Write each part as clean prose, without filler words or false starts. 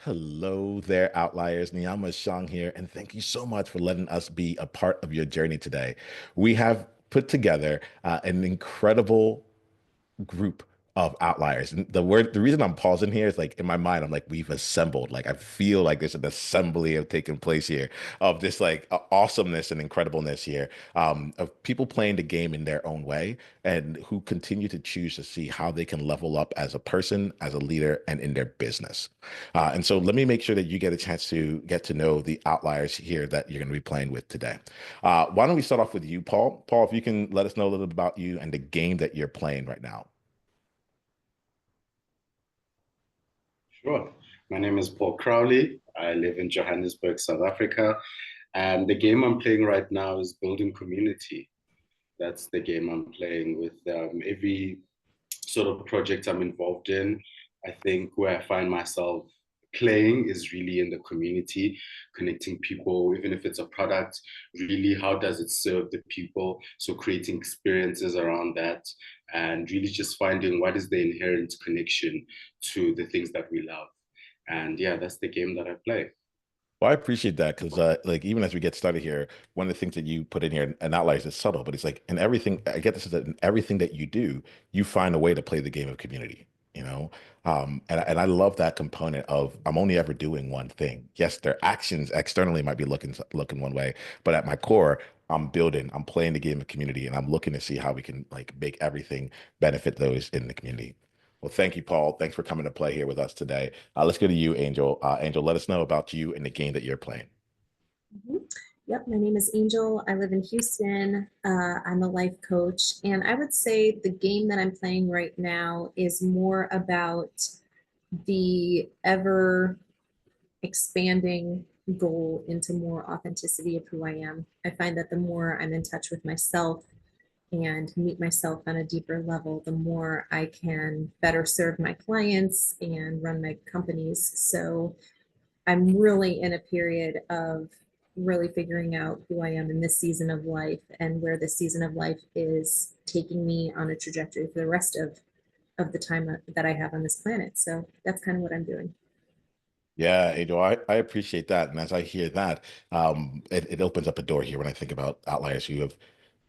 Hello there, Outliers. Niiamah Ashong here, and thank you so much for letting us be a part of your journey today. We have put together an incredible group of outliers. And the reason I'm pausing here is like in my mind, I'm like, we've assembled. Like I feel like there's an assembly of taking place here of this like awesomeness and incredibleness here, of people playing the game in their own way and who continue to choose to see how they can level up as a person, as a leader, and in their business. And so let me make sure that you get a chance to get to know the outliers here that you're going to be playing with today. Why don't we start off with you, Paul? Paul, if you can let us know a little bit about you and the game that you're playing right now. Sure. My name is Paul Crowley. I live in Johannesburg, South Africa. And the game I'm playing right now is Building Community. That's the game I'm playing with every sort of project I'm involved in. I think where I find myself playing is really in the community, connecting people, even if it's a product, really how does it serve the people? So creating experiences around that and really just finding what is the inherent connection to the things that we love. And yeah, that's the game that I play. Well, I appreciate that because, like, even as we get started here, one of the things that you put in here, and Outliers is subtle, but it's like in everything, I get this is that in everything that you do, you find a way to play the game of community, you know? And I love that component of I'm only ever doing one thing. Yes, their actions externally might be looking one way, but at my core, I'm playing the game of community, and I'm looking to see how we can like make everything benefit those in the community. Well, thank you, Paul. Thanks for coming to play here with us today. Let's go to you, Angel. Angel, let us know about you and the game that you're playing. Mhm. Yep, my name is Angel. I live in Houston. I'm a life coach. And I would say the game that I'm playing right now is more about the ever expanding goal into more authenticity of who I am. I find that the more I'm in touch with myself and meet myself on a deeper level, the more I can better serve my clients and run my companies. So I'm really in a period of really figuring out who I am in this season of life and where this season of life is taking me on a trajectory for the rest of the time that I have on this planet. So that's kind of what I'm doing. Yeah, Angel, I appreciate that. And as I hear that, it opens up a door here when I think about outliers who have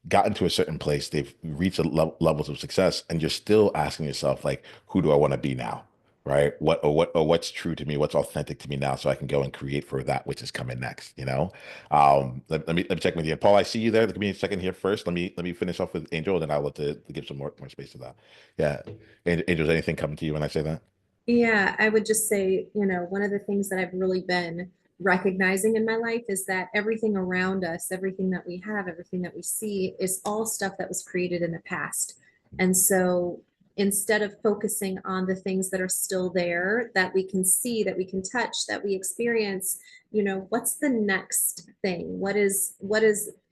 gotten to a certain place, they've reached levels of success, and you're still asking yourself, like, who do I want to be now? Right? What's true to me? What's authentic to me now, so I can go and create for that which is coming next. Let me check with you, Paul. I see you there. Give me a second here first. Let me finish off with Angel, and then I'll to give some more space to that. Yeah, Angel, is anything coming to you when I say that? Yeah, I would just say, one of the things that I've really been recognizing in my life is that everything around us, everything that we have, everything that we see is all stuff that was created in the past. And so instead of focusing on the things that are still there, that we can see, that we can touch, that we experience, what's the next thing? What is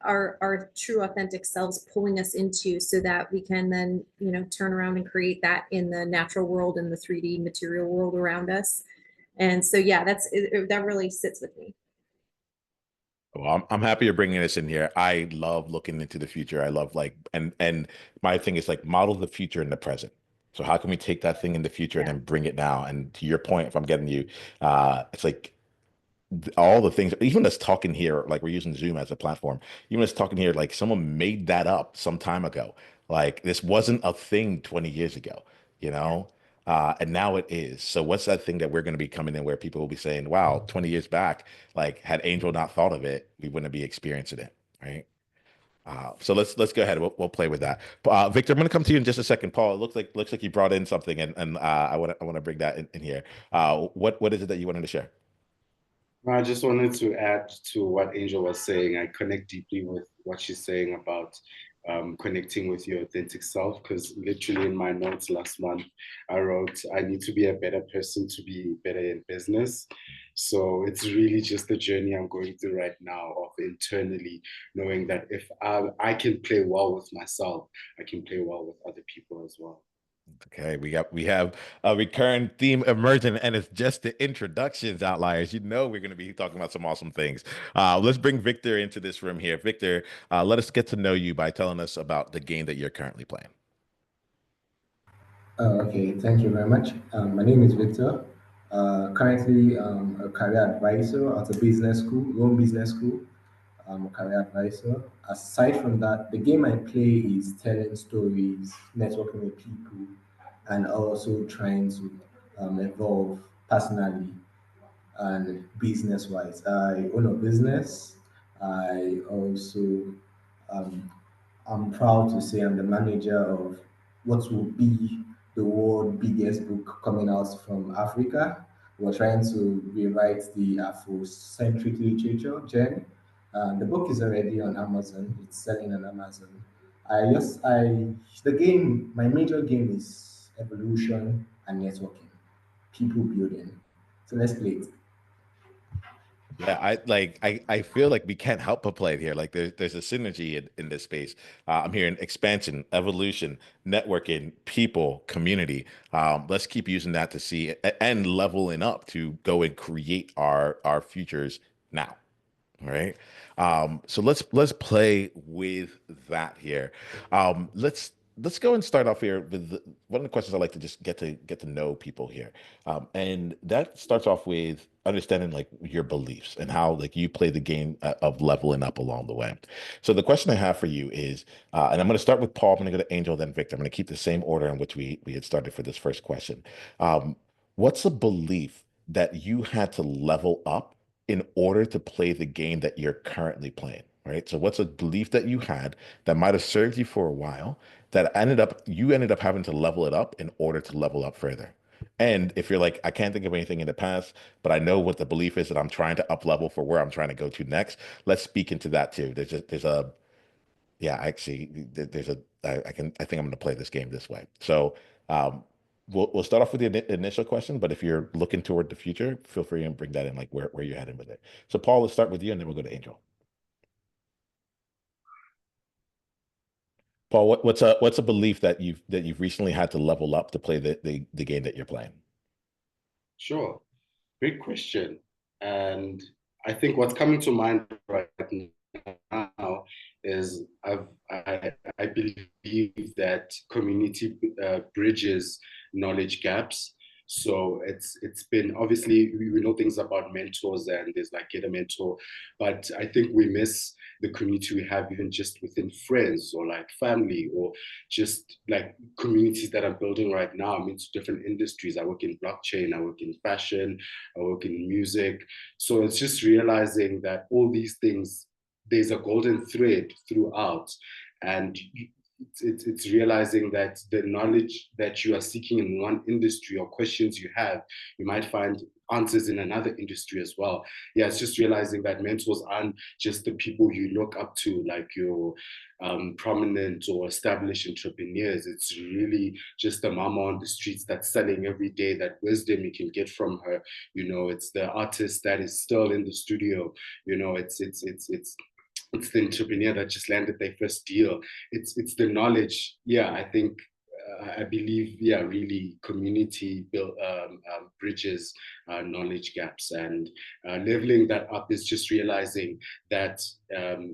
our true authentic selves pulling us into so that we can then, turn around and create that in the natural world and the 3D material world around us. And so, yeah, that really sits with me. Well, I'm happy you're bringing this in here. I love looking into the future. I love like, and my thing is like model the future in the present. So how can we take that thing in the future and Yeah. then bring it now? And to your point, if I'm getting you, it's like all the things, even us talking here, like we're using Zoom as a platform, even us talking here, like someone made that up some time ago. Like this wasn't a thing 20 years ago, you know? And now it is. So what's that thing that we're going to be coming in where people will be saying, wow, 20 years back, like had Angel not thought of it, we wouldn't be experiencing it, right? So let's go ahead. We'll play with that. Victor, I'm going to come to you in just a second. Paul, it looks like you brought in something, and I want to bring that in here. What is it that you wanted to share? I just wanted to add to what Angel was saying. I connect deeply with what she's saying about connecting with your authentic self. Because literally in my notes last month, I wrote, I need to be a better person to be better in business. So it's really just the journey I'm going through right now of internally knowing that if I can play well with myself, I can play well with other people as well. Okay, we have a recurring theme emerging, and it's just the introductions, outliers. You know we're going to be talking about some awesome things. Let's bring Victor into this room here. Victor, let us get to know you by telling us about the game that you're currently playing. Okay, thank you very much. My name is Victor. Currently, a career advisor at a business school, Rome Business School. I'm a career advisor. Aside from that, the game I play is telling stories, networking with people, and also trying to evolve personally and business wise. I own a business. I also um, I'm proud to say I'm the manager of what will be the world biggest book coming out from Africa. We're trying to rewrite the Afrocentric literature genre. The book is already on Amazon. It's selling on Amazon. The game, my major game is evolution and networking, people building. So let's play it. Yeah, I feel like we can't help but play it here. Like there's a synergy in this space. I'm hearing expansion, evolution, networking, people, community. Let's keep using that to see and leveling up to go and create our futures now. All right. So let's play with that here. Let's go and start off here with one of the questions I like to just get to know people here. And that starts off with understanding like your beliefs and how like you play the game of leveling up along the way. So the question I have for you is, and I'm going to start with Paul. I'm going to go to Angel, then Victor. I'm going to keep the same order in which we had started for this first question. Um, what's a belief that you had to level up in order to play the game that you're currently playing, right? So what's a belief that you had that might have served you for a while that you ended up having to level it up in order to level up further? And if you're like, I can't think of anything in the past, but I know what the belief is that I'm trying to up level for where I'm trying to go to next, let's speak into that too. There's a yeah, actually, there's a I think I'm going to play this game this way. So we'll start off with the initial question, but if you're looking toward the future, feel free and bring that in, like where you're heading with it. So Paul, let's start with you, and then we'll go to Angel. Paul, what's a belief that you've recently had to level up to play the game that you're playing? Sure. Great question. And I think what's coming to mind right now is I believe that community bridges knowledge gaps. So it's been obviously we know things about mentors and there's like get a mentor, but I think we miss the community we have even just within friends or like family or just like communities that I'm building right now. I'm into different industries. I work in blockchain, I work in fashion, I work in music. So it's just realizing that all these things, there's a golden thread throughout. And it's realizing that the knowledge that you are seeking in one industry or questions you have, you might find answers in another industry as well. Yeah, it's just realizing that mentors aren't just the people you look up to, like your prominent or established entrepreneurs. It's really just the mama on the streets that's selling every day that wisdom you can get from her. You know, it's the artist that is still in the studio. You know, it's the entrepreneur that just landed their first deal. It's the knowledge. Yeah, I think I believe, yeah, really community build bridges knowledge gaps, and leveling that up is just realizing that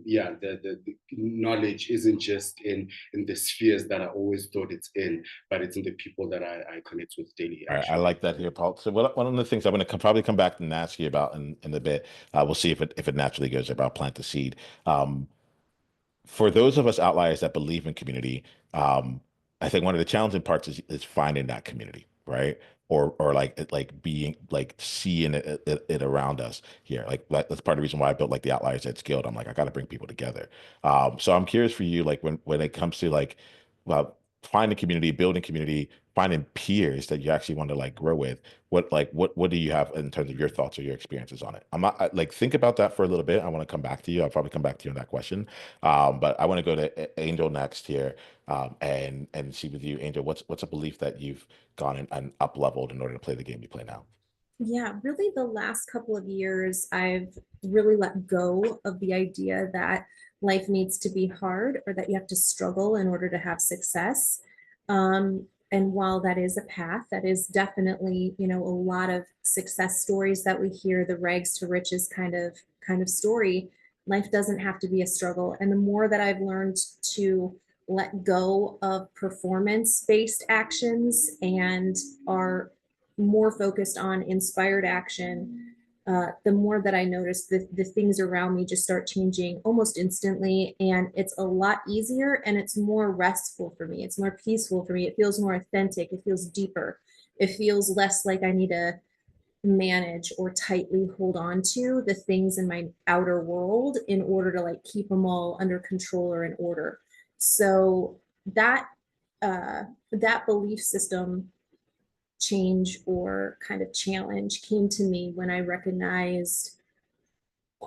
yeah, the knowledge isn't just in the spheres that I always thought it's in, but it's in the people that I connect with daily. All right, I Actually, like that here, Paul. So one of the things I'm going to probably come back and ask you about in a bit, we'll see if it naturally goes about plant the seed. Um, for those of us outliers that believe in community, I think one of the challenging parts is finding that community, right? Or like being like seeing it around us here. That's part of the reason why I built like the Outliers at Guild. I'm like, I got to bring people together. So I'm curious for you, like when it comes to like well, finding community, building community, finding peers that you actually want to like grow with. What do you have in terms of your thoughts or your experiences on it? Like think about that for a little bit. I want to come back to you. I'll probably come back to you on that question. But I want to go to Angel next here, and see with you, Angel, what's a belief that you've gone and up leveled in order to play the game you play now? Yeah, really the last couple of years, I've really let go of the idea that life needs to be hard or that you have to struggle in order to have success. And while that is a path, that is definitely, a lot of success stories that we hear, the rags to riches kind of story. Life doesn't have to be a struggle. And the more that I've learned to let go of performance-based actions and our more focused on inspired action, the more that I notice the things around me just start changing almost instantly. And it's a lot easier and it's more restful for me. It's more peaceful for me. It feels more authentic. It feels deeper. It feels less like I need to manage or tightly hold on to the things in my outer world in order to like keep them all under control or in order. So that that belief system change or kind of challenge came to me when I recognized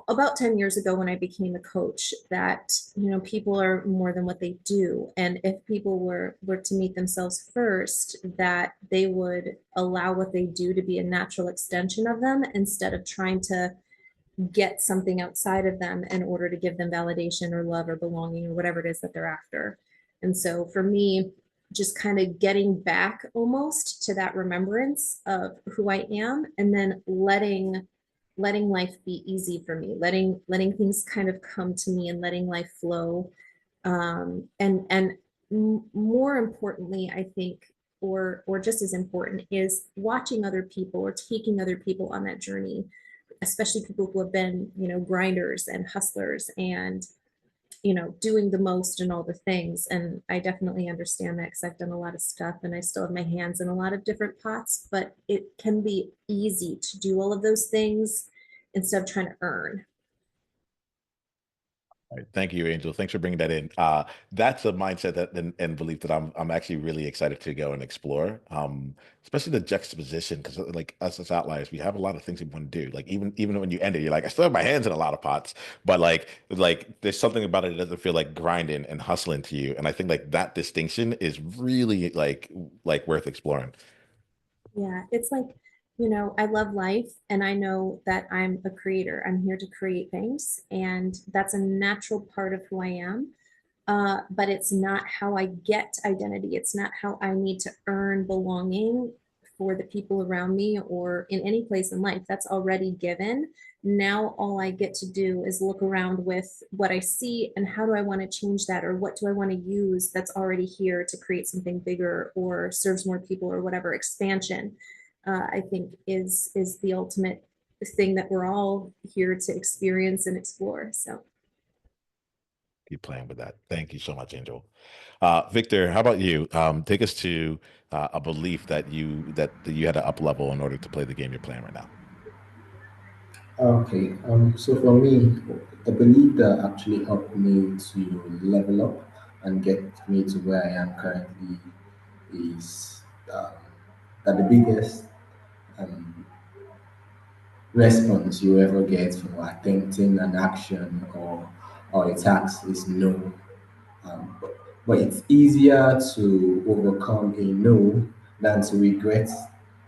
about 10 years ago when I became a coach that, you know, people are more than what they do. And if people were to meet themselves first, that they would allow what they do to be a natural extension of them instead of trying to get something outside of them in order to give them validation or love or belonging or whatever it is that they're after. And so for me, just kind of getting back almost to that remembrance of who I am and then letting life be easy for me, letting things kind of come to me and letting life flow. And more importantly, I think, or just as important, is watching other people or taking other people on that journey, especially people who have been, you know, grinders and hustlers and, you know, doing the most and all the things. And I definitely understand that because I've done a lot of stuff and I still have my hands in a lot of different pots, but it can be easy to do all of those things instead of trying to earn. All right. Thank you, Angel. Thanks for bringing that in. That's a mindset that and belief that I'm actually really excited to go and explore. Especially the juxtaposition, because like us as outliers, we have a lot of things we want to do. Like even when you end it, you're like, I still have my hands in a lot of pots, but like there's something about it that doesn't feel like grinding and hustling to you. And I think like that distinction is really like worth exploring. Yeah, it's like, you know, I love life and I know that I'm a creator. I'm here to create things, and that's a natural part of who I am. But it's not how I get identity. It's not how I need to earn belonging for the people around me or in any place in life. That's already given. Now, all I get to do is look around with what I see and how do I want to change that, or what do I want to use that's already here to create something bigger or serves more people or whatever. Expansion, I think, is the ultimate thing that we're all here to experience and explore. So. Keep playing with that. Thank you so much, Angel. Victor, how about you? Take us to a belief that you had to up level in order to play the game you're playing right now. Okay, so for me, the belief that actually helped me to level up and get me to where I am currently is that the biggest um, response you ever get from attempting an action or a task is no. But it's easier to overcome a no than to regret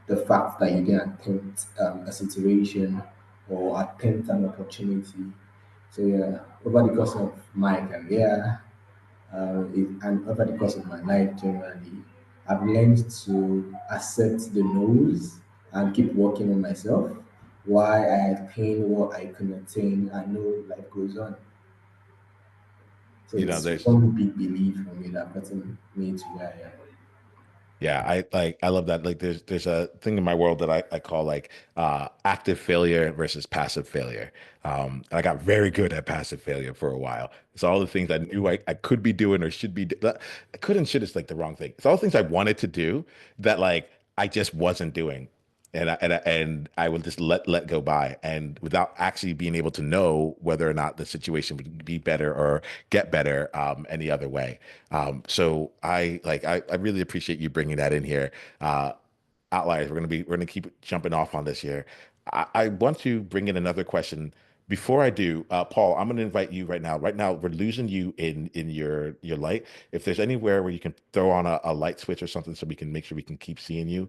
the fact that you didn't attempt a situation or attempt an opportunity. So yeah, over the course of my career and over the course of my life generally, I've learned to accept the no's and keep working on myself. Why I attain what I can attain, I know life goes on. So You know, it's there's one big belief for me that gotten me to where I am. Yeah, I love that. Like there's a thing in my world that I call like active failure versus passive failure. I got very good at passive failure for a while. It's all the things I knew I could be doing or should be could and should is like the wrong thing. It's all the things I wanted to do that like I just wasn't doing. And I would just let go by and without actually being able to know whether or not the situation would be better or get better any other way. So I really appreciate you bringing that in here. Uh, Outliers, we're gonna keep jumping off on this here. I want to bring in another question. Before I do, Paul, I'm gonna invite you right now. Right now, we're losing you in your light. If there's anywhere where you can throw on a light switch or something so we can make sure we can keep seeing you,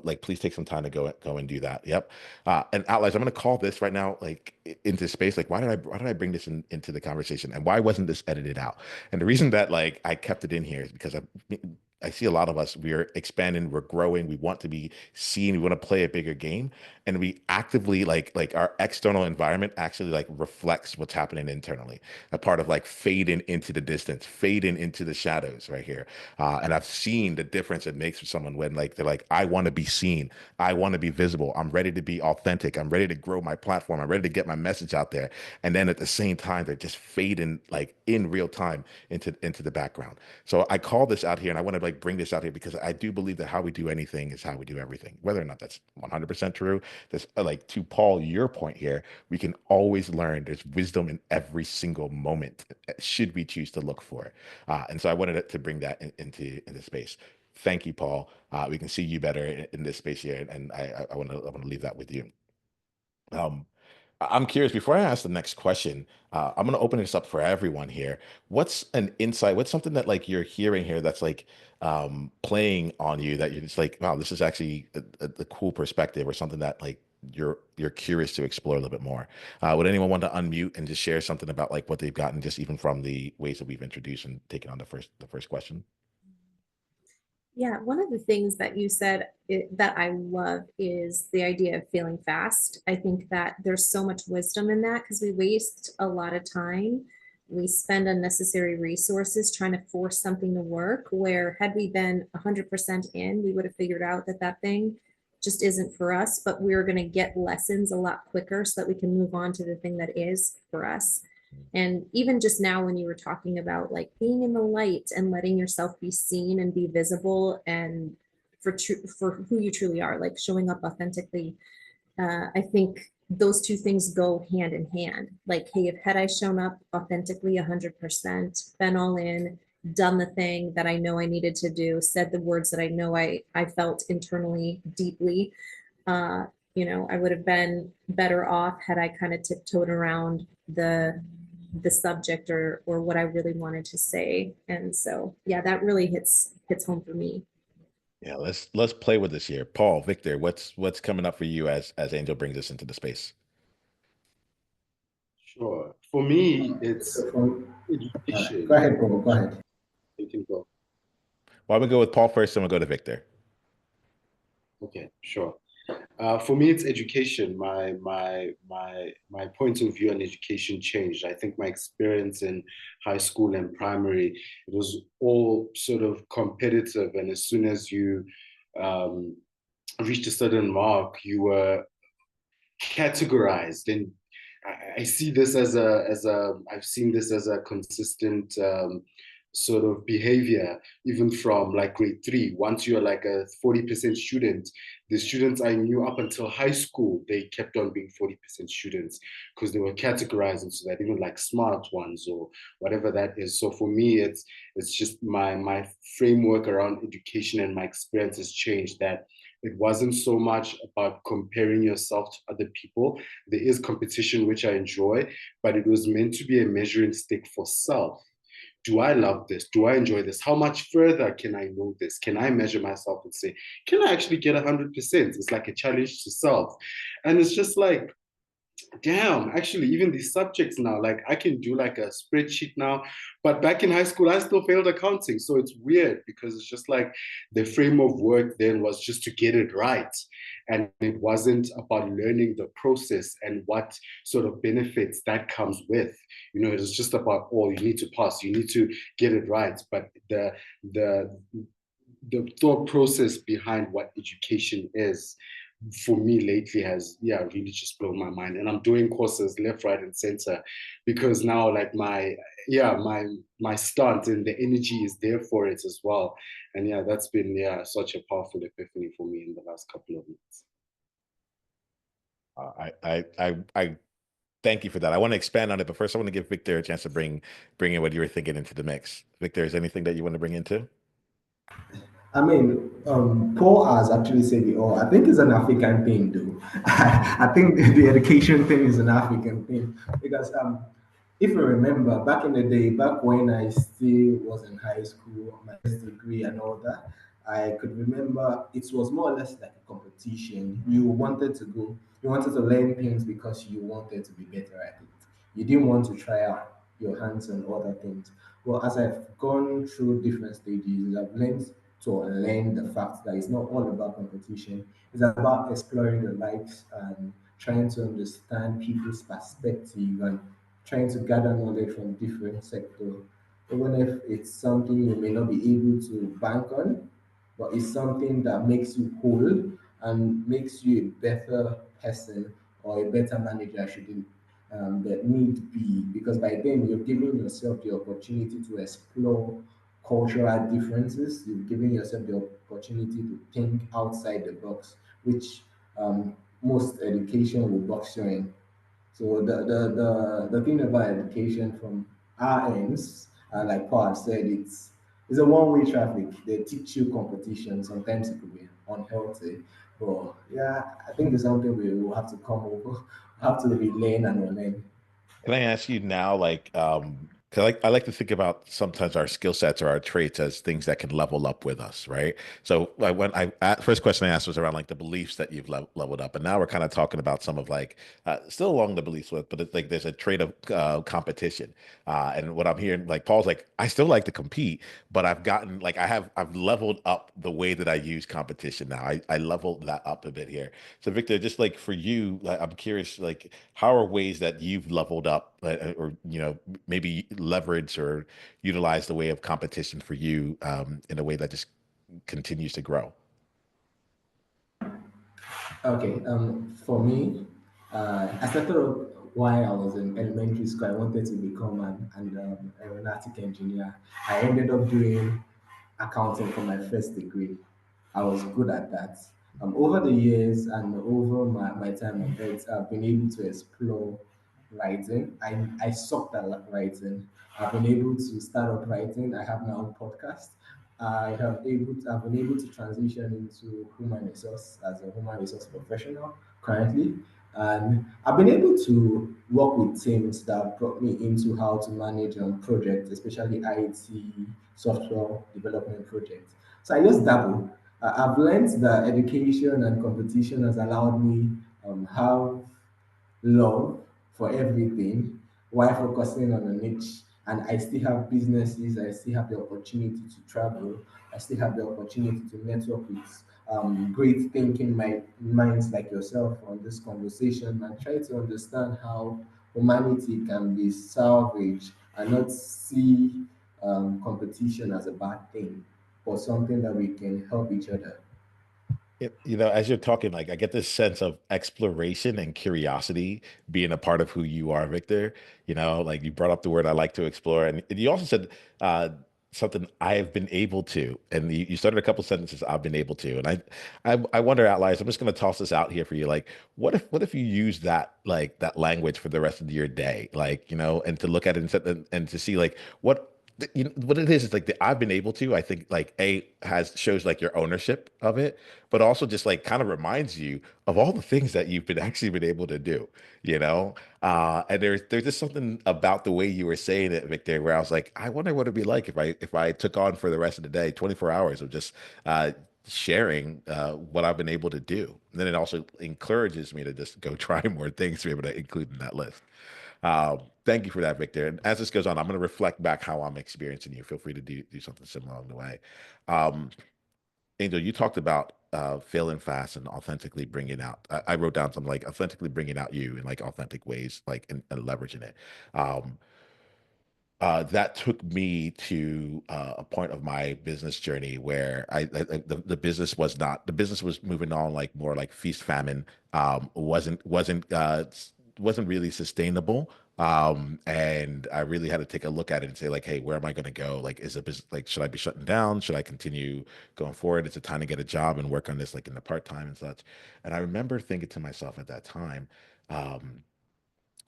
like please take some time to go and do that. Yep. And Outliers, I'm gonna call this right now, like into space. Like, why did I bring this into the conversation, and why wasn't this edited out? And the reason that like I kept it in here is because I see a lot of us, we're expanding, we're growing, we want to be seen, we want to play a bigger game. and we actively like our external environment actually like reflects what's happening internally. A part of like fading into the distance, fading into the shadows right here. And I've seen the difference it makes for someone when like they're like, I want to be seen, I want to be visible, I'm ready to be authentic, I'm ready to grow my platform, I'm ready to get my message out there. And then at the same time, they're just fading like in real time into the background. So I call this out here, and I want to like bring this out here because I do believe that how we do anything is how we do everything. Whether or not that's 100% true, this like to Paul, your point here, we can always learn. There's wisdom in every single moment, should we choose to look for it. And so I wanted to bring that into space. Thank you, Paul. We can see you better in this space here, and I want to leave that with you. Um, I'm curious, before I ask the next question, I'm going to open this up for everyone here. What's an insight? What's something that like you're hearing here that's like playing on you that you're just like, wow, this is actually a cool perspective or something that like you're curious to explore a little bit more. Would anyone want to unmute and just share something about like what they've gotten just even from the ways that we've introduced and taken on the first question? Yeah, one of the things that you said that I love is the idea of feeling fast. I think that there's so much wisdom in that because we waste a lot of time. We spend unnecessary resources trying to force something to work, where had we been 100% in, we would have figured out that that thing just isn't for us, but we're going to get lessons a lot quicker so that we can move on to the thing that is for us. And even just now, when you were talking about like being in the light and letting yourself be seen and be visible and for who you truly are, like showing up authentically, I think those two things go hand in hand. Like, hey, if had I shown up authentically 100%, been all in, done the thing that I know I needed to do, said the words that I know I felt internally deeply, uh, I would have been better off had I kind of tiptoed around the subject or what I really wanted to say. And so yeah, that really hits home for me. Yeah, let's play with this here. Paul, Victor, what's coming up for you as Angel brings us into the space? Sure. For me, it's So from go education. ahead, Paul. Go ahead. You can go. Well, I'm gonna go with Paul first, and we'll go to Victor. Okay, sure. For me, it's education. My point of view on education changed. I think my experience in high school and primary, it was all sort of competitive, and as soon as you um, reached a certain mark, you were categorized. And I see this I've seen this as a consistent sort of behavior, even from like grade three. Once you're like a 40% student, the students I knew up until high school, they kept on being 40% students because they were categorized into that, even like smart ones or whatever that is. So for me, it's just my framework around education and my experience has changed, that it wasn't so much about comparing yourself to other people. There is competition, which I enjoy, but it was meant to be a measuring stick for self. Do I love this? Do I enjoy this? How much further can I know this? Can I measure myself and say, can I actually get 100%? It's like a challenge to self. And it's just like, damn, actually, even these subjects now, like I can do like a spreadsheet now, but back in high school, I still failed accounting. So it's weird because it's just like the frame of work then was just to get it right. And it wasn't about learning the process and what sort of benefits that comes with. It was just about, oh, you need to pass, you need to get it right. But the the thought process behind what education is for me lately has, yeah, really just blown my mind. And I'm doing courses left, right, and center because now like my start and the energy is there for it as well. And yeah, that's been, yeah, such a powerful epiphany for me in the last couple of months. I thank you for that. I want to expand on it, but first I want to give Victor a chance to bring in what you were thinking into the mix. Victor, is there anything that you want to bring into? I mean, Paul has actually said it all. I think it's an African thing, though. I think the education thing is an African thing because if you remember back in the day, back when I still was in high school, my first degree and all that, I could remember it was more or less like a competition. You wanted to learn things because you wanted to be better at it. You didn't want to try out your hands on other things. Well, as I've gone through different stages, I've learned to unlearn the fact that it's not all about competition. It's about exploring the likes and trying to understand people's perspective and trying to gather knowledge from different sectors. Even if it's something you may not be able to bank on, but it's something that makes you whole and makes you a better person or a better manager should it that need be, because by then you're giving yourself the opportunity to explore cultural differences. You've given yourself the opportunity to think outside the box, which most education will box you in. So the thing about education from our ends, like Paul said, it's a one-way traffic. They teach you competition. Sometimes it could be unhealthy, but yeah, I think it's something we will have to come over, have to relearn and unlearn. Can I ask you now, like, 'cause I like to think about sometimes our skill sets or our traits as things that can level up with us, right? So like when first question I asked was around like the beliefs that you've leveled up, and now we're kind of talking about some of like still along the beliefs with, but it's like there's a trait of competition, and what I'm hearing, like Paul's like, I still like to compete, but I've gotten like I've leveled up the way that I use competition now. I leveled that up a bit here. So Victor, just like for you, like, I'm curious, like how are ways that you've leveled up, or maybe leverage or utilize the way of competition for you in a way that just continues to grow? Okay, for me, I started off while I was in elementary school. I wanted to become an aeronautic engineer. I ended up doing accounting for my first degree. I was good at that. Over the years and over my time on earth, I've been able to explore writing. I sucked at writing. I've been able to start up writing. I have my own podcast. I've been able to transition into human resource as a human resource professional currently. And I've been able to work with teams that brought me into how to manage projects, especially IT, software development projects. So I just dabble. I've learned that education and competition has allowed me have love for everything while focusing on a niche. And I still have businesses, I still have the opportunity to travel, I still have the opportunity to network with great thinking minds like yourself on this conversation and try to understand how humanity can be salvaged and not see competition as a bad thing, but something that we can help each other. As you're talking, like I get this sense of exploration and curiosity being a part of who you are, Victor. Like you brought up the word I like to explore, and you also said something I have been able to, and you started a couple sentences I've been able to, and I wonder, Outliers. I'm just going to toss this out here for you. Like, what if you use that like that language for the rest of your day, like and to look at it and to see like what it is like I've been able to, I think like a has shows like your ownership of it, but also just like kind of reminds you of all the things that you've been actually been able to do, and there's just something about the way you were saying it, Victor, where I was like, I wonder what it'd be like if I took on for the rest of the day 24 hours of just sharing what I've been able to do. And then it also encourages me to just go try more things to be able to include in that list. Thank you for that, Victor. And as this goes on, I'm going to reflect back how I'm experiencing you. Feel free to do something similar along the way. Um, Angel, you talked about failing fast and authentically bringing out. I wrote down something like authentically bringing out you in like authentic ways, like and leveraging it. Um, that took me to a point of my business journey where the business was not the business was moving on like more like feast famine, wasn't really sustainable, and I really had to take a look at it and say like, hey, where am I going to go? Like, is a business like, should I be shutting down? Should I continue going forward? Is it time to get a job and work on this like in the part time and such? And I remember thinking to myself at that time, um,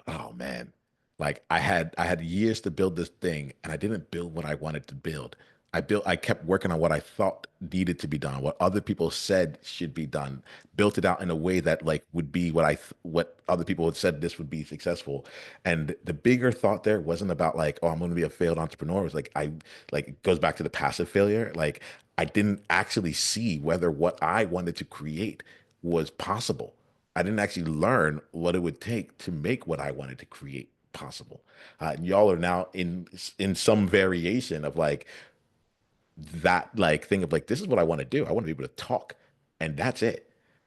oh man, like I had years to build this thing and I didn't build what I wanted to build. I kept working on what I thought needed to be done, what other people said should be done, built it out in a way that like would be what other people had said this would be successful. And the bigger thought there wasn't about like, oh, I'm going to be a failed entrepreneur. It was like it goes back to the passive failure. Like I didn't actually see whether what I wanted to create was possible. I didn't actually learn what it would take to make what I wanted to create possible. And y'all are now in some variation of like that like thing of like, this is what I want to do. I want to be able to talk, and that's it.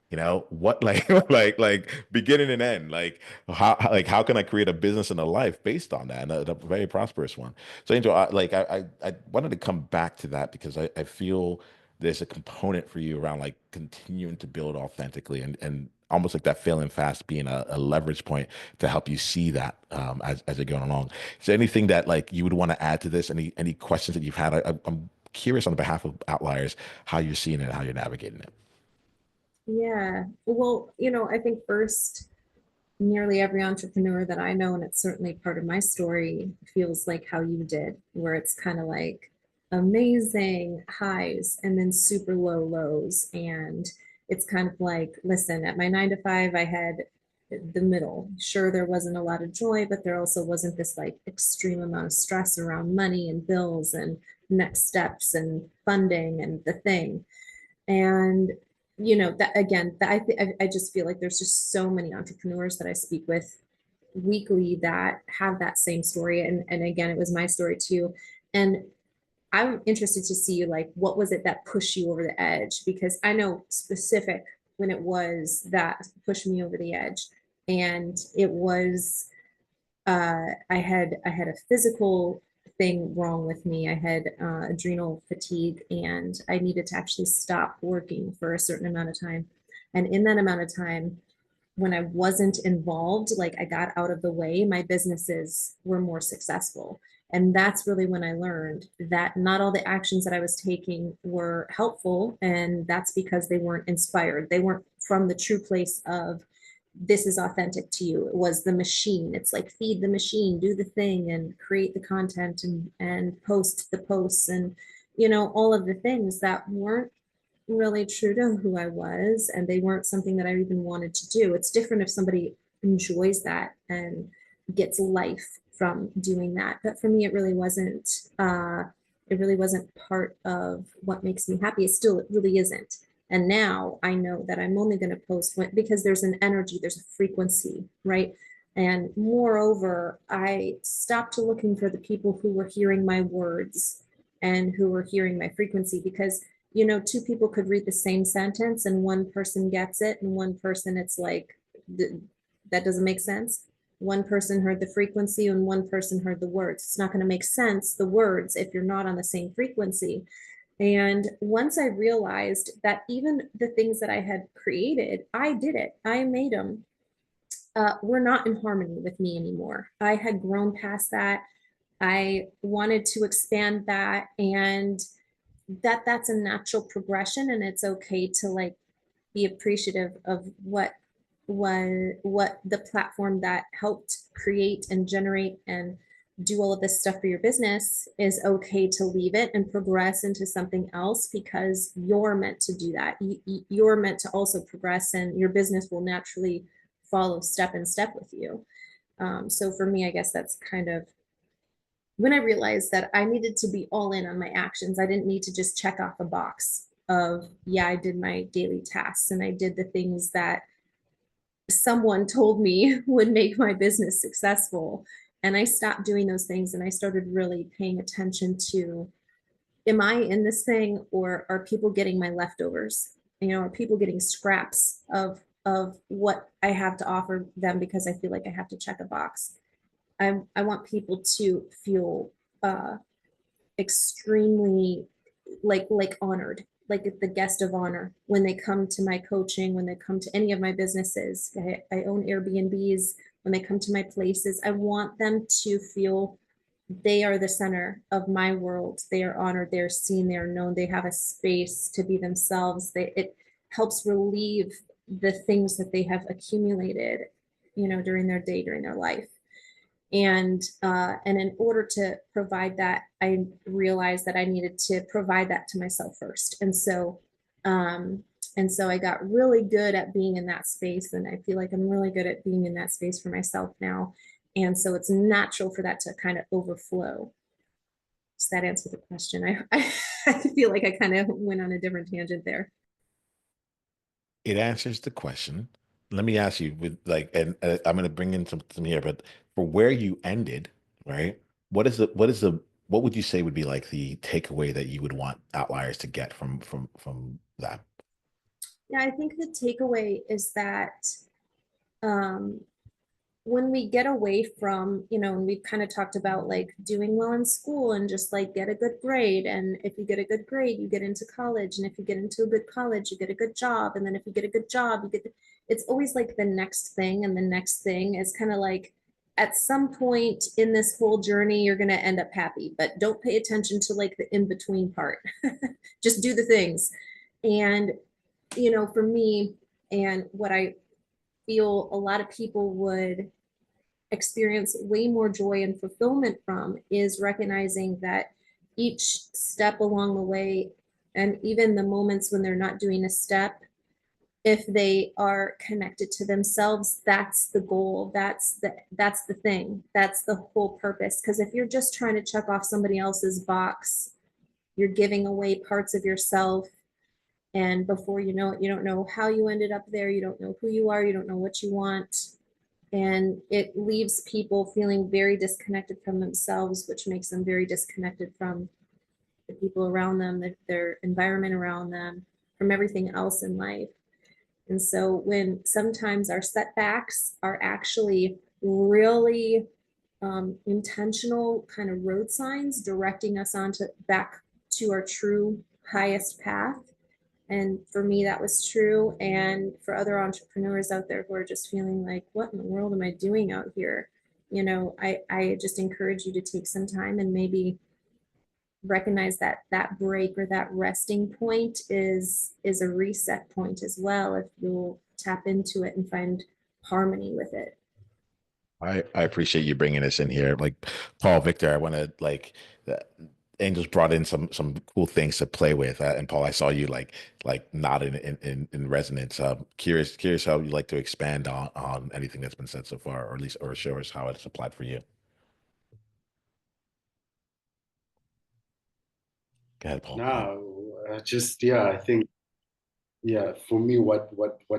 You know what, like, like beginning and end, like how can I create a business and a life based on that, and a very prosperous one. So, Angel, I wanted to come back to that because I feel there's a component for you around like continuing to build authentically, and almost like that failing fast being a leverage point to help you see that as you're going along. Is there anything that like you would want to add to this? Any questions that you've had? I'm curious on behalf of Outliers how you're seeing it, how you're navigating it. Yeah. Well, I think first, nearly every entrepreneur that I know, and it's certainly part of my story, feels like how you did, where it's kind of like amazing highs and then super low lows. And it's kind of like, listen, at my 9 to 5, I had the middle. Sure, there wasn't a lot of joy, but there also wasn't this like extreme amount of stress around money and bills and next steps and funding and the thing. And that again, that I just feel like there's just so many entrepreneurs that I speak with weekly that have that same story. And again, it was my story too. And I'm interested to see like what was it that pushed you over the edge? Because I know specific when it was that pushed me over the edge. And it was I had a physical thing wrong with me. I had adrenal fatigue, and I needed to actually stop working for a certain amount of time. And in that amount of time, when I wasn't involved, like I got out of the way, my businesses were more successful. And that's really when I learned that not all the actions that I was taking were helpful. And that's because they weren't inspired. They weren't from the true place of this is authentic to you. It was the machine. It's like feed the machine, do the thing and create the content and post the posts and all of the things that weren't really true to who I was, and they weren't something that I even wanted to do. It's different if somebody enjoys that and gets life from doing that. But for me, it really wasn't part of what makes me happy. It really isn't. And now I know that I'm only going to post because there's an energy, there's a frequency, right? And moreover, I stopped looking for the people who were hearing my words and who were hearing my frequency, because two people could read the same sentence and one person gets it and one person it's like that doesn't make sense. One person heard the frequency and one person heard the words. It's not going to make sense, the words, if you're not on the same frequency. And once I realized that even the things that I had created, I did it, I made them, were not in harmony with me anymore. I had grown past that. I wanted to expand that, and that's a natural progression, and it's okay to like be appreciative of what the platform that helped create and generate and do all of this stuff for your business is. Okay to leave it and progress into something else, because you're meant to do that. You're meant to also progress, and your business will naturally follow step in step with you. So for me, I guess that's kind of when I realized that I needed to be all in on my actions. I didn't need to just check off a box of, yeah, I did my daily tasks and I did the things that someone told me would make my business successful. And I stopped doing those things and I started really paying attention to, am I in this thing, or are people getting my leftovers? Are people getting scraps of what I have to offer them because I feel like I have to check a box? I want people to feel uh, extremely like honored, like the guest of honor when they come to my coaching, when they come to any of my businesses. I own Airbnbs. When they come to my places, I want them to feel they are the center of my world. They are honored, they're seen, they're known, they have a space to be themselves. It helps relieve the things that they have accumulated, during their day, during their life. And in order to provide that, I realized that I needed to provide that to myself first. And so I got really good at being in that space, and I feel like I'm really good at being in that space for myself now. And so it's natural for that to kind of overflow. Does that answer the question? I feel like I kind of went on a different tangent there. It answers the question. Let me ask you with like, and I'm going to bring in some here, but for where you ended, right? What is the what would you say would be like the takeaway that you would want Outliers to get from that? Yeah, I think the takeaway is that um, when we get away from, and we've kind of talked about like doing well in school and just like get a good grade. And if you get a good grade, you get into college. And if you get into a good college, you get a good job. And then if you get a good job, it's always like the next thing. And the next thing is kind of like at some point in this whole journey, you're going to end up happy, but don't pay attention to like the in between part. Just do the things. And, for me, and what I feel a lot of people would experience way more joy and fulfillment from is recognizing that each step along the way, and even the moments when they're not doing a step, if they are connected to themselves, that's the goal, that's the thing, that's the whole purpose. Because if you're just trying to check off somebody else's box, you're giving away parts of yourself, and before you know it, you don't know how you ended up there, you don't know who you are, you don't know what you want, and it leaves people feeling very disconnected from themselves, which makes them very disconnected from the people around them, their environment around them, from everything else in life. And so when sometimes our setbacks are actually really intentional kind of road signs directing us onto back to our true highest path. And for me, that was true. And for other entrepreneurs out there who are just feeling like, what in the world am I doing out here? I just encourage you to take some time and maybe recognize that that break or that resting point is a reset point as well, if you'll tap into it and find harmony with it. I appreciate you bringing us in here. Like Paul, Victor, I want to Angels brought in some cool things to play with. And Paul, I saw you like nodding in resonance. Curious how you like to expand on anything that's been said so far, or at least or show us how it's applied for you. Go ahead, Paul. No, just yeah, I think yeah, for me, what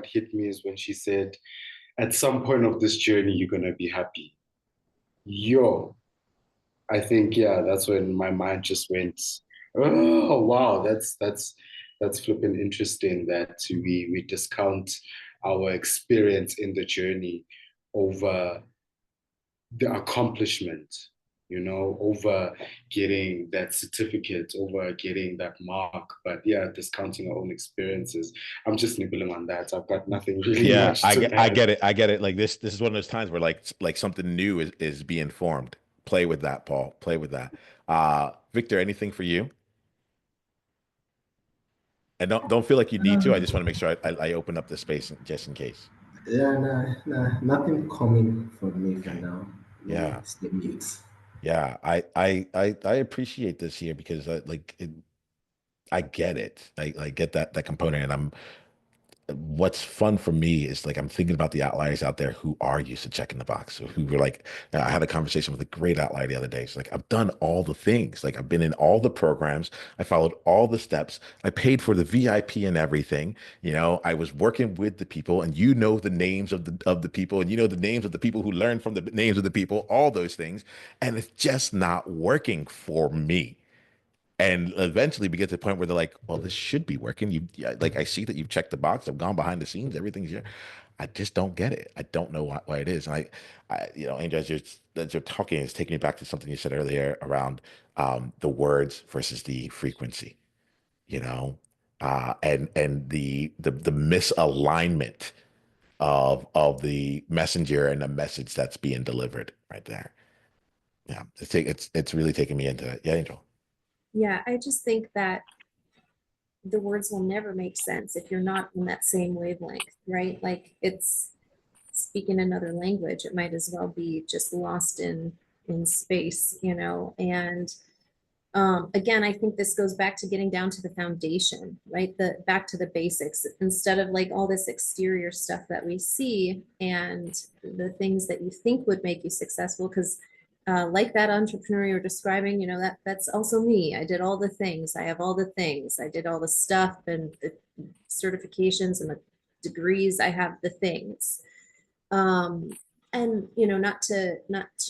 hit me is when she said, "At some point of this journey, you're gonna be happy." Yo, I think yeah, that's when my mind just went, "Oh wow, that's flipping interesting that we discount our experience in the journey over the accomplishment." Over getting that certificate, over getting that mark. But yeah, discounting our own experiences. I'm just nibbling on that. I've got nothing really Yeah, much to I add. get it. I get it. Like this is one of those times where like something new is being formed. Play with that, Paul. Play with that. Victor, anything for you? And don't feel like you need to. I just want to make sure I open up the space just in case. Yeah, nah, nothing coming from me for Okay. now. Let me Yeah. stay mute. Yeah. I appreciate this here because I get it. I get that component, and what's fun for me is like I'm thinking about the outliers out there who are used to checking the box, who were like, I had a conversation with a great outlier the other day. She's like, I've done all the things, like I've been in all the programs, I followed all the steps, I paid for the VIP and everything. I was working with the people, and the names of the people, and the names of the people who learned from the names of the people, all those things, and it's just not working for me. And eventually we get to the point where they're like, well, this should be working. Like, I see that you've checked the box. I've gone behind the scenes. Everything's here. I just don't get it. I don't know why it is. And Angel, as you're talking, it's taking me back to something you said earlier around the words versus the frequency, and the misalignment of the messenger and the message that's being delivered right there. Yeah, it's really taking me into it. Yeah, Angel. Yeah, I just think that the words will never make sense if you're not in that same wavelength, right? Like it's speaking another language. It might as well be just lost in space, And again, I think this goes back to getting down to the foundation, right? Back to the basics instead of like all this exterior stuff that we see and the things that you think would make you successful. Because like that entrepreneur you're describing, that's also me. I did all the things. I have all the things. I did all the stuff and the certifications and the degrees. I have the things. Um, and not to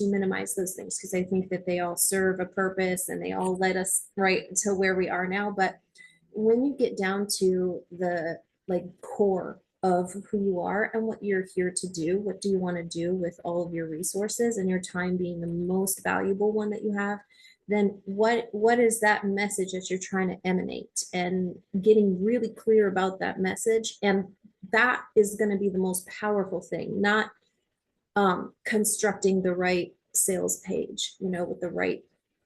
minimize those things, because I think that they all serve a purpose and they all led us right to where we are now. But when you get down to the like core of who you are and what you're here to do, what do you want to do with all of your resources, and your time being the most valuable one that you have, then what is that message that you're trying to emanate, and getting really clear about that message. And that is going to be the most powerful thing, not constructing the right sales page, with the right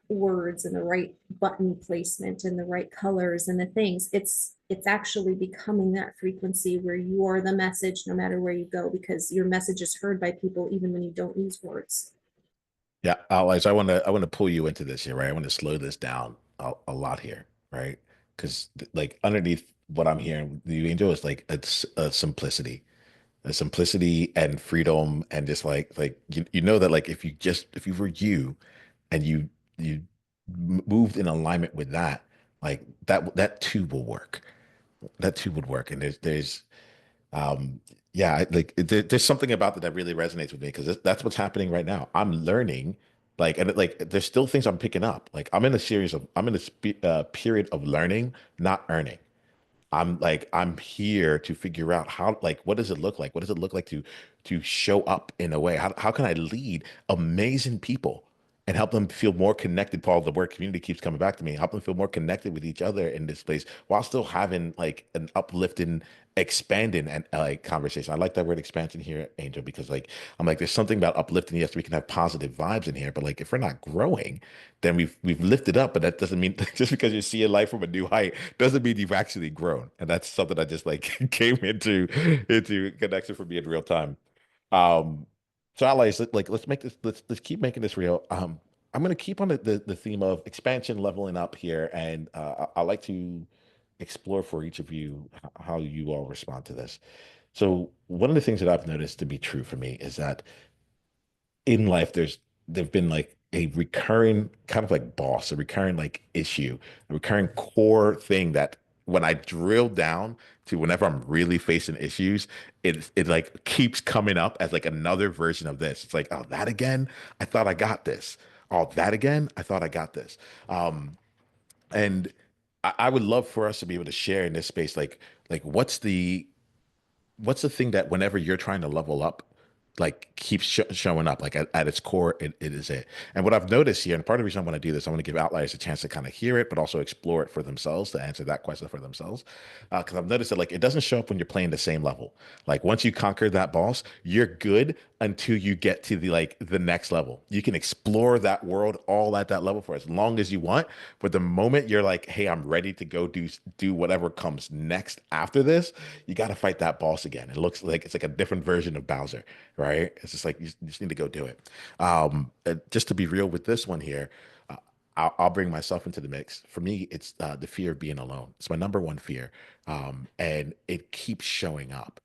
words and the right button placement and the right colors and the things. It's actually becoming that frequency where you are the message no matter where you go, because your message is heard by people even when you don't use words. Yeah, Outliers, I want to pull you into this here, right? I want to slow this down a lot here, right? Because like underneath what I'm hearing with you, Angel, is like it's a simplicity and freedom, and just like you know that like if you were you and you moved in alignment with that, like that too will work. That too would work. And there's um yeah, there's something about that that really resonates with me, because that's what's happening right now. I'm learning, like, and like there's still things I'm picking up. Like I'm in a period of learning, not earning. I'm here to figure out how, like, what does it look like? What does it look like to show up in a way? How can I lead amazing people and help them feel more connected? Paul, the word community keeps coming back to me. Help them feel more connected with each other in this place while still having like an uplifting, expanding and like conversation. I like that word expansion here, Angel, because like I'm like, there's something about uplifting. Yes, we can have positive vibes in here, but like if we're not growing, then we've lifted up, but that doesn't mean just because you're seeing life from a new height doesn't mean you've actually grown. And that's something I just like came into connection for me in real time. Um, so allies, like let's make this let's keep making this real. I'm gonna keep on the theme of expansion, leveling up here, and I like to explore for each of you how you all respond to this. So one of the things that I've noticed to be true for me is that in life there've been like a recurring kind of like boss, a recurring like issue, a recurring core thing that when I drill down to whenever I'm really facing issues, it like keeps coming up as like another version of this. It's like, oh, that again? I thought I got this. Oh, that again? I thought I got this. And I would love for us to be able to share in this space, like what's the thing that whenever you're trying to level up, like keeps showing up, like at its core, it is it. And what I've noticed here, and part of the reason I want to do this, I want to give outliers a chance to kind of hear it, but also explore it for themselves, to answer that question for themselves. Because I've noticed that like it doesn't show up when you're playing the same level. Like once you conquer that boss, you're good until you get to the next level. You can explore that world all at that level for as long as you want. But the moment you're like, hey, I'm ready to go do whatever comes next after this, you got to fight that boss again. It looks like it's like a different version of Bowser, right? It's just like you just need to go do it. Just to be real with this one here, I'll bring myself into the mix. For me, it's the fear of being alone. It's my number one fear, and it keeps showing up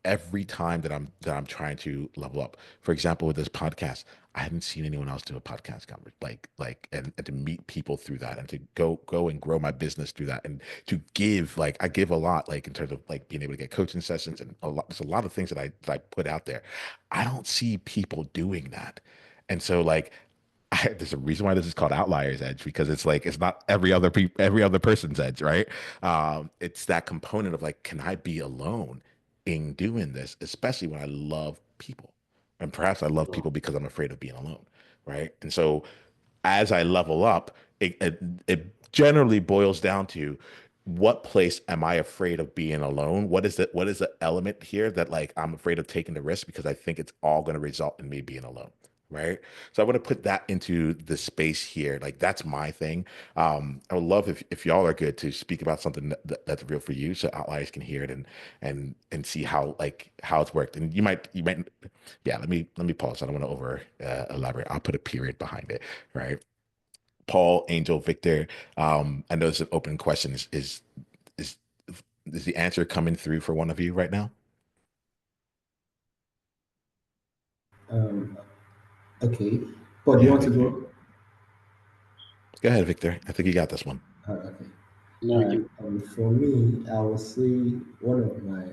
every time that I'm trying to level up. For example, with this podcast, I haven't seen anyone else do a podcast coverage and to meet people through that, and to go and grow my business through that, and to give, like I give a lot, like in terms of like being able to get coaching sessions and a lot. There's a lot of things that I put out there. I don't see people doing that, and so like there's a reason why this is called Outliers Edge, because it's like it's not every other person's edge, right? It's that component of like, can I be alone in doing this, especially when I love people, and perhaps I love people because I'm afraid of being alone, right? And so as I level up, it generally boils down to what place am I afraid of being alone? What is the element here that like I'm afraid of taking the risk because I think it's all going to result in me being alone, right? So I want to put that into the space here. Like that's my thing. I would love if y'all are good to speak about something that's real for you, so outliers can hear it and see how like how it's worked. And you might yeah. Let me pause. I don't want to over elaborate. I'll put a period behind it, right? Paul, Angel, Victor. I know it's an open question. Is is the answer coming through for one of you right now? Um, okay. But you Yeah, want to Victor. go? Go ahead, Victor. I think you got this one. Okay. No, All we right. can. For me, I would say one of my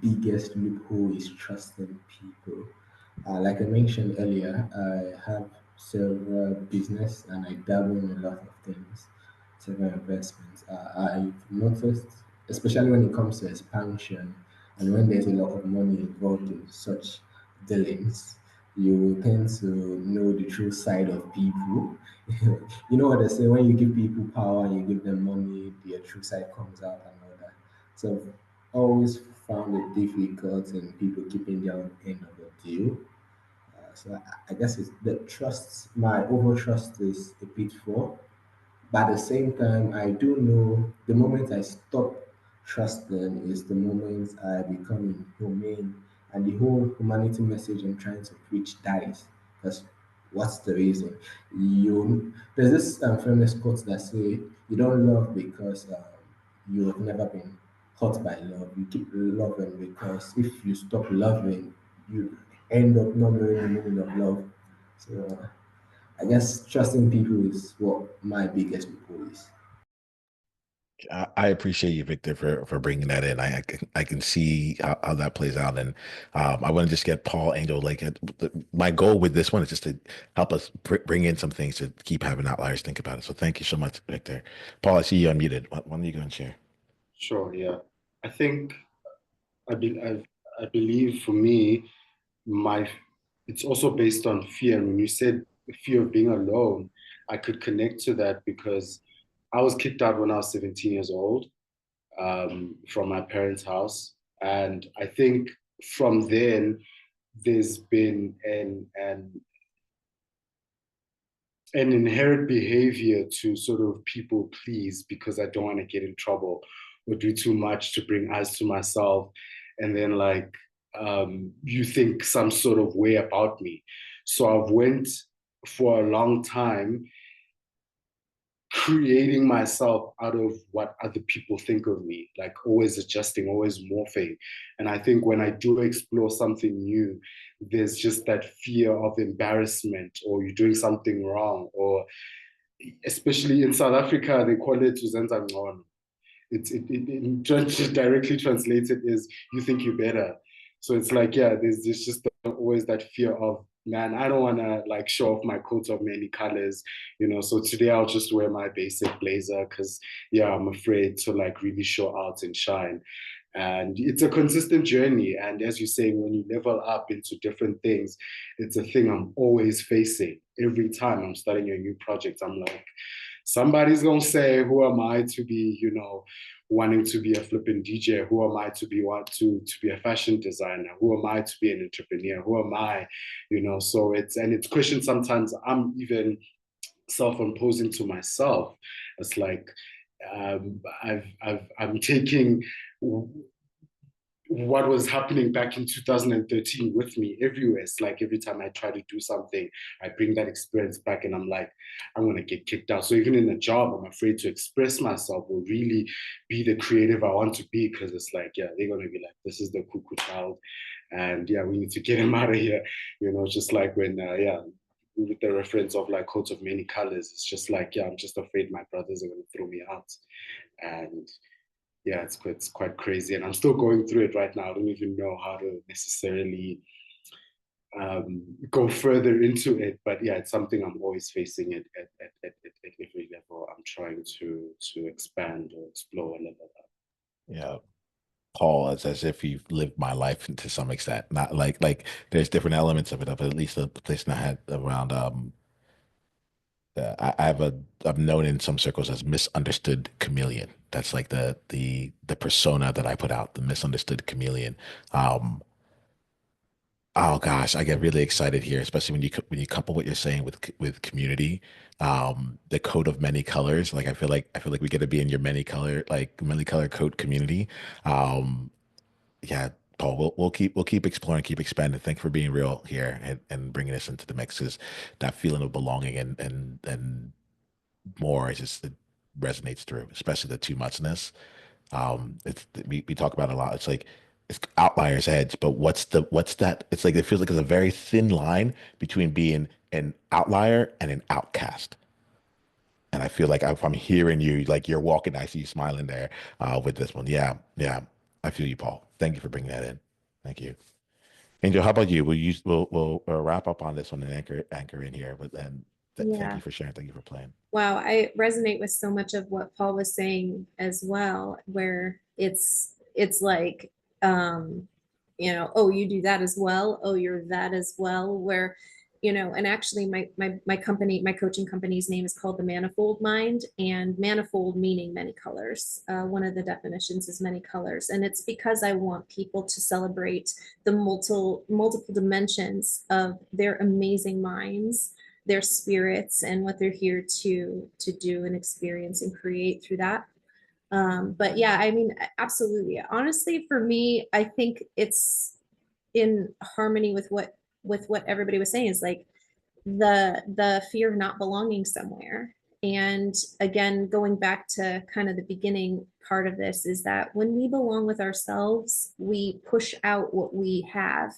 biggest loophole is trusting people. Like I mentioned earlier, I have several business and I dabble in a lot of things, several investments. I've noticed, especially when it comes to expansion and when there's a lot of money involved in such dealings, you will tend to know the true side of people. You know what they say, when you give people power and you give them money, their true side comes out and all that. So I've always found it difficult in people keeping their own end of the deal. So I guess it's the trust, my over trust is a pitfall. But at the same time, I do know the moment I stop trusting is the moment I become inhumane and the whole humanity message I'm trying to preach dies. Because what's the reason? There's this famous quote that say you don't love because you have never been hurt by love. You keep loving because if you stop loving, you end up not knowing the meaning of love. So I guess trusting people is what my biggest people is. I appreciate you, Victor, for bringing that in. I can see how that plays out, and I want to just get Paul Angel. Like my goal with this one is just to help us bring in some things to keep having outliers think about it. So thank you so much, Victor. Paul, I see you unmuted. Why don't you go and share? Sure, yeah. I think I believe for me, my it's also based on fear. And when you said the fear of being alone, I could connect to that because I was kicked out when I was 17 years old, from my parents' house. And I think from then, there's been an inherent behavior to sort of people please because I don't want to get in trouble or do too much to bring eyes to myself. And then like you think some sort of way about me. So I've went for a long time creating myself out of what other people think of me, like always adjusting, always morphing. And I think when I do explore something new, there's just that fear of embarrassment or you're doing something wrong, or especially in South Africa, they call it uzenza ngcono. Directly translated is you think you're better. So it's like, yeah, there's just always that fear of, man, I don't want to like show off my coat of many colors, So today I'll just wear my basic blazer because, yeah, I'm afraid to like really show out and shine. And it's a consistent journey. And as you're saying, when you level up into different things, it's a thing I'm always facing. Every time I'm starting a new project, I'm like, somebody's gonna say, who am I to be, wanting to be a flipping DJ? Who am I to be to be a fashion designer? Who am I to be an entrepreneur? Who am I? So it's questions sometimes I'm even self-imposing to myself. It's like I'm taking what was happening back in 2013 with me everywhere. It's like every time I try to do something, I bring that experience back and I'm like, I'm going to get kicked out. So even in a job, I'm afraid to express myself or really be the creative I want to be because it's like, yeah, they're going to be like, this is the cuckoo child. And yeah, we need to get him out of here. Just like when, yeah, with the reference of like coats of many colors, it's just like, yeah, I'm just afraid my brothers are going to throw me out. And yeah, it's quite crazy, and I'm still going through it right now. I don't even know how to necessarily go further into it, but yeah, it's something I'm always facing at every level. I'm trying to expand or explore a level up. Yeah. Paul, it's as if you've lived my life to some extent. Not like there's different elements of it, but at least the place I had around I have I'm known in some circles as misunderstood chameleon. That's like the persona that I put out, the misunderstood chameleon. Um, oh gosh, I get really excited here, especially when you couple what you're saying with community, the coat of many colors. Like I feel like we get to be in your many color coat community. Um, yeah, Paul, we'll keep exploring, keep expanding. Thanks for being real here and bringing us into the mix. 'Cause that feeling of belonging and more. It resonates through, especially the too muchness. We talk about it a lot. It's like it's outliers edge, but what's that? It's like it feels like there's a very thin line between being an outlier and an outcast. And I feel like if I'm hearing you, like you're walking, I see you smiling there with this one. Yeah, yeah. I feel you, Paul. Thank you for bringing that in. Thank you. Angel, how about you? We'll wrap up on this one and anchor in here, but then thank Yeah. you for sharing. Thank you for playing. Wow, I resonate with so much of what Paul was saying as well, where it's like, oh, you do that as well. Oh, you're that as well. Where, and actually my company, my coaching company's name is called the Manifold Mind, and manifold meaning many colors. One of the definitions is many colors, and it's because I want people to celebrate the multiple dimensions of their amazing minds, their spirits, and what they're here to do and experience and create through that. But yeah, I mean, absolutely. Honestly, for me, I think it's in harmony with what everybody was saying, is like the fear of not belonging somewhere. And again, going back to kind of the beginning part of this, is that when we belong with ourselves, we push out what we have.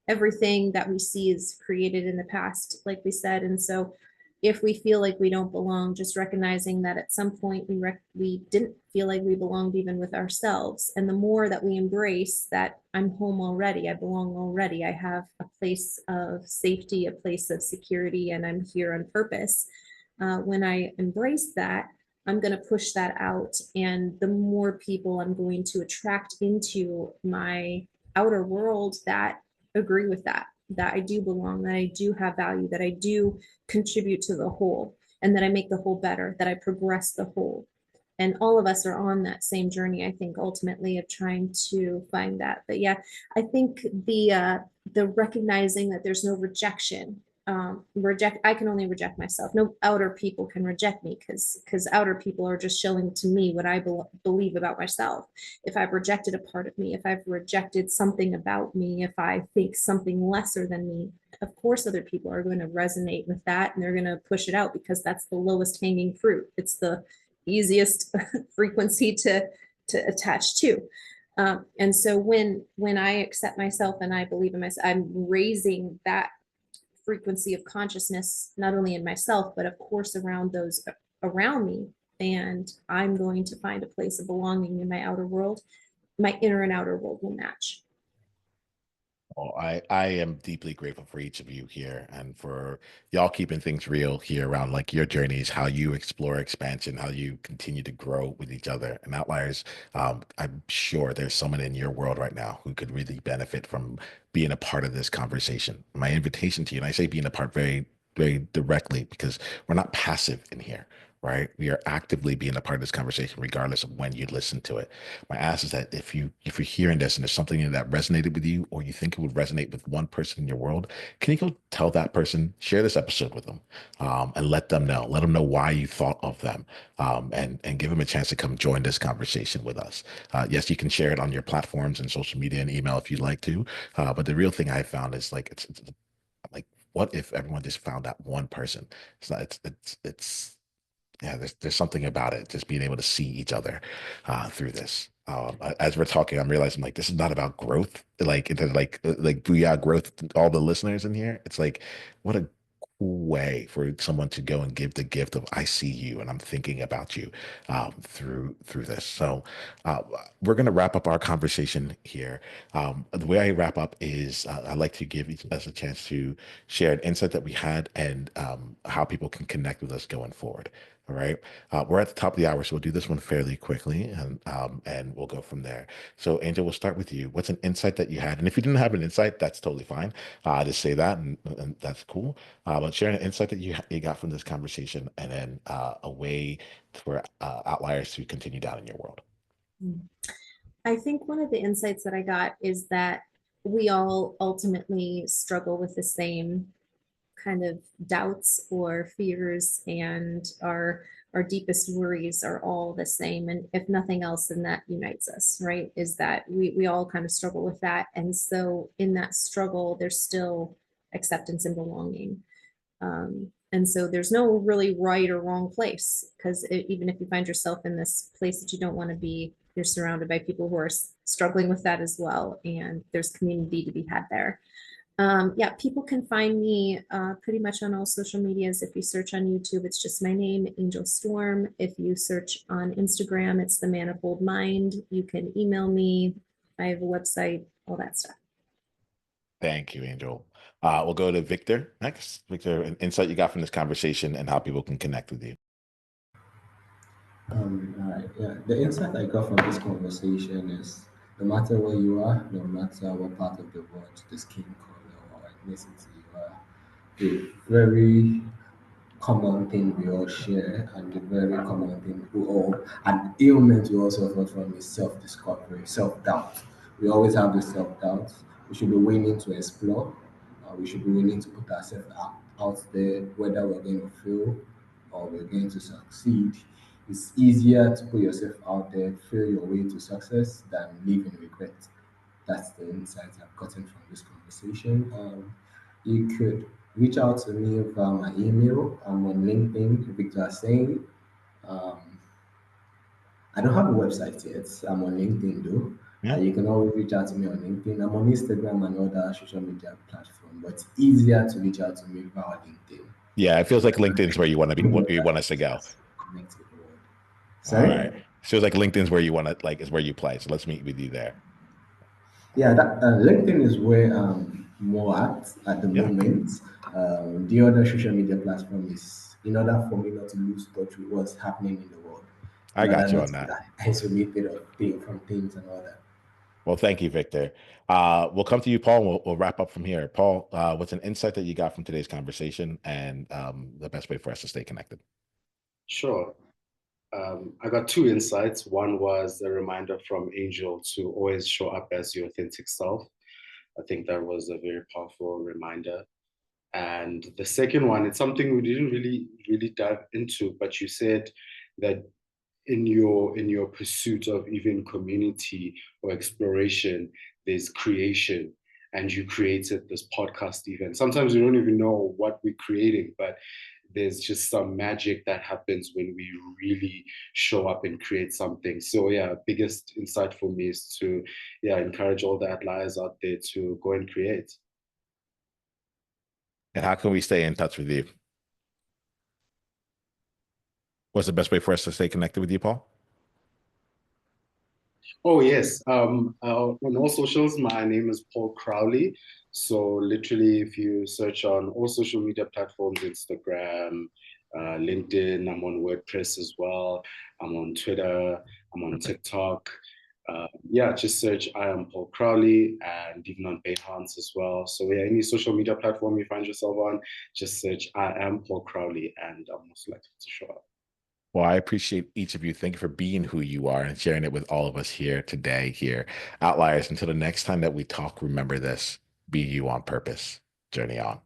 Everything that we see is created in the past, like we said. And so if we feel like we don't belong, just recognizing that at some point we didn't feel like we belonged even with ourselves. And the more that we embrace that I'm home already, I belong already, I have a place of safety, a place of security, and I'm here on purpose. When I embrace that, I'm going to push that out. And the more people I'm going to attract into my outer world that agree with that I do belong, that I do have value, that I do contribute to the whole, and that I make the whole better, that I progress the whole. And all of us are on that same journey, I think, ultimately, of trying to find that. But yeah, I think the recognizing that there's no rejection. I can only reject myself. No outer people can reject me, because outer people are just showing to me what I believe about myself. If I've rejected a part of me, if I've rejected something about me, if I think something lesser than me, of course other people are going to resonate with that, and they're going to push it out, because that's the lowest hanging fruit. It's the easiest frequency to attach to. And so when I accept myself and I believe in myself, I'm raising that frequency of consciousness, not only in myself, but of course around those around me. And I'm going to find a place of belonging in my outer world. My inner and outer world will match. Oh, I am deeply grateful for each of you here and for y'all keeping things real here around like your journeys, how you explore expansion, how you continue to grow with each other. And Outliers, I'm sure there's someone in your world right now who could really benefit from being a part of this conversation. My invitation to you, and I say being a part very, very directly, because we're not passive in here. Right, we are actively being a part of this conversation, regardless of when you listen to it. My ask is that if you're hearing this and there's something in that resonated with you, or you think it would resonate with one person in your world, can you go tell that person, share this episode with them, and let them know why you thought of them, and give them a chance to come join this conversation with us. Yes, you can share it on your platforms and social media and email if you'd like to, but the real thing I found is like it's like, what if everyone just found that one person? It's not, it's yeah, there's something about it, just being able to see each other through this. As we're talking, I'm realizing like this is not about growth, like booyah growth to all the listeners in here. It's like, what a cool way for someone to go and give the gift of I see you and I'm thinking about you through this. So we're gonna wrap up our conversation here. The way I wrap up is I like to give each of us a chance to share an insight that we had, and how people can connect with us going forward. All right. We're at the top of the hour, so we'll do this one fairly quickly, and we'll go from there. So, Angel, we'll start with you. What's an insight that you had? And if you didn't have an insight, that's totally fine. Just say that, and that's cool. But share an insight that you got from this conversation, and then a way for Outliers to continue down in your world. I think one of the insights that I got is that we all ultimately struggle with the same kind of doubts or fears, and our deepest worries are all the same. And if nothing else, then that unites us, right? Is that we all kind of struggle with that. And so in that struggle, there's still acceptance and belonging. And so there's no really right or wrong place, because even if you find yourself in this place that you don't want to be, you're surrounded by people who are struggling with that as well. And there's community to be had there. Yeah, people can find me pretty much on all social medias. If you search on YouTube, it's just my name, Angel Storm. If you search on Instagram, it's The Manifold Mind. You can email me. I have a website, all that stuff. Thank you, Angel. We'll go to Victor next. Victor, an insight you got from this conversation and how people can connect with you. All right, yeah. The insight I got from this conversation is no matter where you are, no matter what part of the world, the skin color or ethnicity you are, a very common thing we all share and the very common thing we all, an ailment we all suffer from is self-discovery, self-doubt. We always have this self-doubt. We should be willing to explore. We should be willing to put ourselves out there, whether we're going to fail or we're going to succeed. It's easier to put yourself out there, fail your way to success than live in regret. That's the insight I've gotten from this conversation. You could reach out to me via my email. I'm on LinkedIn, Victor saying. Um, I don't have a website yet. I'm on LinkedIn though. Yeah. You can always reach out to me on LinkedIn. I'm on Instagram and other social media platforms, but it's easier to reach out to me via LinkedIn. Yeah, it feels like LinkedIn's where you want to be, what you want us to go. Connect with the world. All Sorry? right. Feels like LinkedIn's where you want to, like, is where you play. So let's meet with you there. Yeah, that LinkedIn is where I'm more at the Yeah, moment. The other social media platform is in order for me not to lose touch with what's happening in the world, I in order got you not on to be that. isolated from things and all that. Well, thank you, Victor. We'll come to you, Paul, and we'll wrap up from here. Paul, what's an insight that you got from today's conversation and the best way for us to stay connected? Sure. I got two insights. One was a reminder from Angel to always show up as your authentic self. I think that was a very powerful reminder. And the second one, it's something we didn't really dive into, but you said that in your pursuit of even community or exploration, there's creation. And you created this podcast event. Sometimes we don't even know what we're creating, but there's just some magic that happens when we really show up and create something. So yeah, biggest insight for me is to encourage all the outliers out there to go and create. And how can we stay in touch with you? What's the best way for us to stay connected with you, Paul? Oh yes. On all socials, my name is Paul Crowley. So literally, if you search on all social media platforms, Instagram, LinkedIn, I'm on WordPress as well. I'm on Twitter. I'm on Perfect. TikTok. Yeah, just search I am Paul Crowley and even on Behance as well. So yeah, any social media platform you find yourself on, just search I am Paul Crowley and I'm most likely to show up. Well, I appreciate each of you. Thank you for being who you are and sharing it with all of us here today, here. Outliers, until the next time that we talk, remember this: be you on purpose. Journey on.